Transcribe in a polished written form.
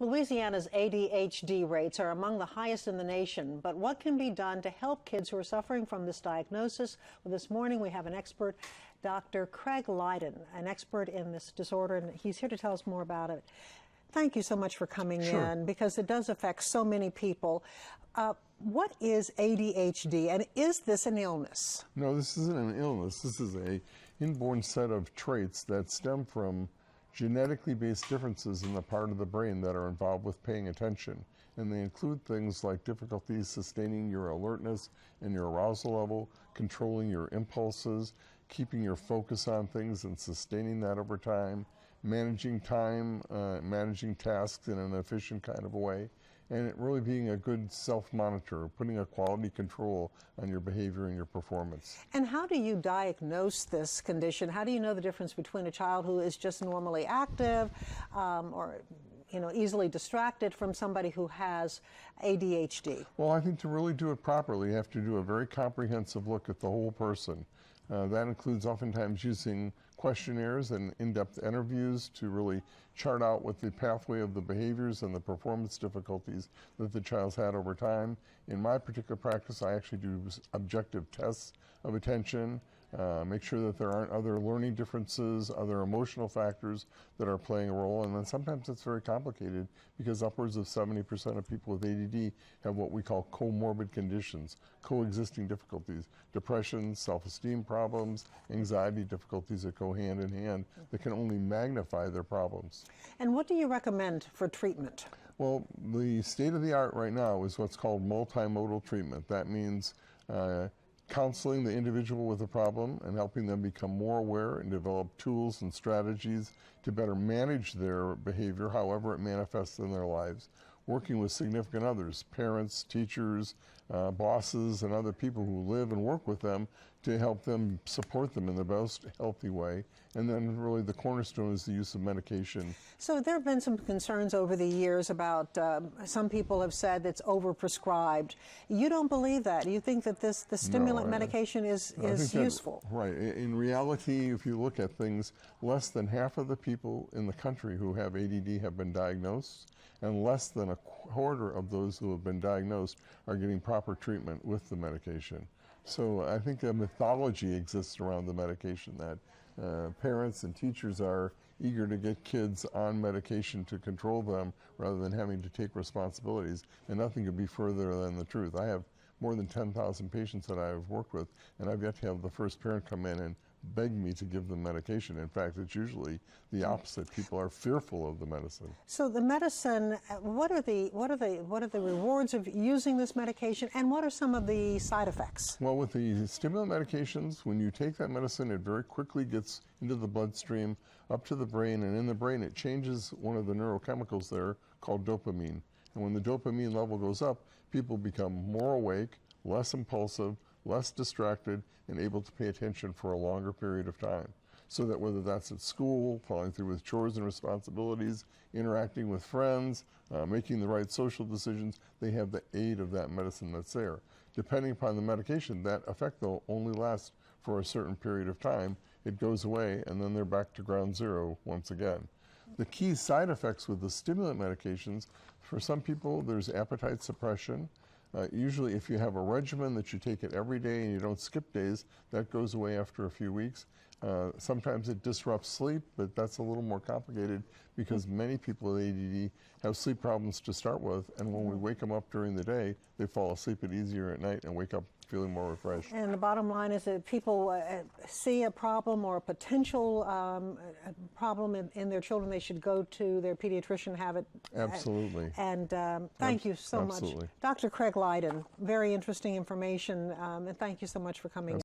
Louisiana's ADHD rates are among the highest in the nation, but what can be done to help kids who are suffering from this diagnosis? Well, this morning we have an expert, Dr. Craig Liden, an expert in this disorder, and he's here to tell us more about it. Thank you so much for coming in, because it does affect so many people. What is ADHD, and is this an illness? No, this isn't an illness. This is an inborn set of traits that stem from genetically based differences in the part of the brain that are involved with paying attention. And they include things like difficulties sustaining your alertness and your arousal level, controlling your impulses, keeping your focus on things and sustaining that over time, managing time, managing tasks in an efficient kind of a way, and it really being a good self-monitor, putting a quality control on your behavior and your performance. And how do you diagnose this condition? How do you know the difference between a child who is just normally active or easily distracted from somebody who has ADHD? Well, I think to really do it properly, you have to do a very comprehensive look at the whole person. That includes oftentimes using questionnaires and in-depth interviews to really chart out what the pathway of the behaviors and the performance difficulties that the child's had over time. In my particular practice, I actually do objective tests of attention, make sure that there aren't other learning differences, other emotional factors that are playing a role, and then sometimes it's very complicated because upwards of 70% of people with ADD have what we call comorbid conditions, coexisting difficulties, depression, self-esteem problems, anxiety difficulties that go hand in hand that can only magnify their problems. And what do you recommend for treatment? Well, the state of the art right now is what's called multimodal treatment. That means counseling the individual with a problem and helping them become more aware and develop tools and strategies to better manage their behavior, however it manifests in their lives. Working with significant others, parents, teachers, bosses, and other people who live and work with them to help them support them in the most healthy way. And then really the cornerstone is the use of medication. So there have been some concerns over the years about, some people have said it's overprescribed. You don't believe that? You think that the stimulant medication is useful? Right. In reality, if you look at things, less than half of the people in the country who have ADD have been diagnosed, and less than a quarter of those who have been diagnosed are getting proper treatment with the medication. So I think a mythology exists around the medication that parents and teachers are eager to get kids on medication to control them rather than having to take responsibilities, and nothing could be further than the truth. I have more than 10,000 patients that I've worked with, and I've yet to have the first parent come in and beg me to give them medication. In fact, it's usually the opposite. People are fearful of the medicine. So the medicine, what are the rewards of using this medication, and what are some of the side effects? Well, with the stimulant medications, when you take that medicine, it very quickly gets into the bloodstream, up to the brain, and in the brain it changes one of the neurochemicals there called dopamine. And when the dopamine level goes up, people become more awake, less impulsive, less distracted, and able to pay attention for a longer period of time. So that whether that's at school, following through with chores and responsibilities, interacting with friends, making the right social decisions, they have the aid of that medicine that's there. Depending upon the medication, that effect will only last for a certain period of time. It goes away, and then they're back to ground zero once again. The key side effects with the stimulant medications, for some people, there's appetite suppression. Usually if you have a regimen that you take it every day and you don't skip days, that goes away after a few weeks. Sometimes it disrupts sleep, but that's a little more complicated because many people with ADD have sleep problems to start with, and when we wake them up during the day, they fall asleep easier at night and wake up feeling more refreshed. And the bottom line is that people see a problem or a potential problem in their children, they should go to their pediatrician, have it. Absolutely. And thank you so much. Dr. Craig Liden, very interesting information, and thank you so much for coming.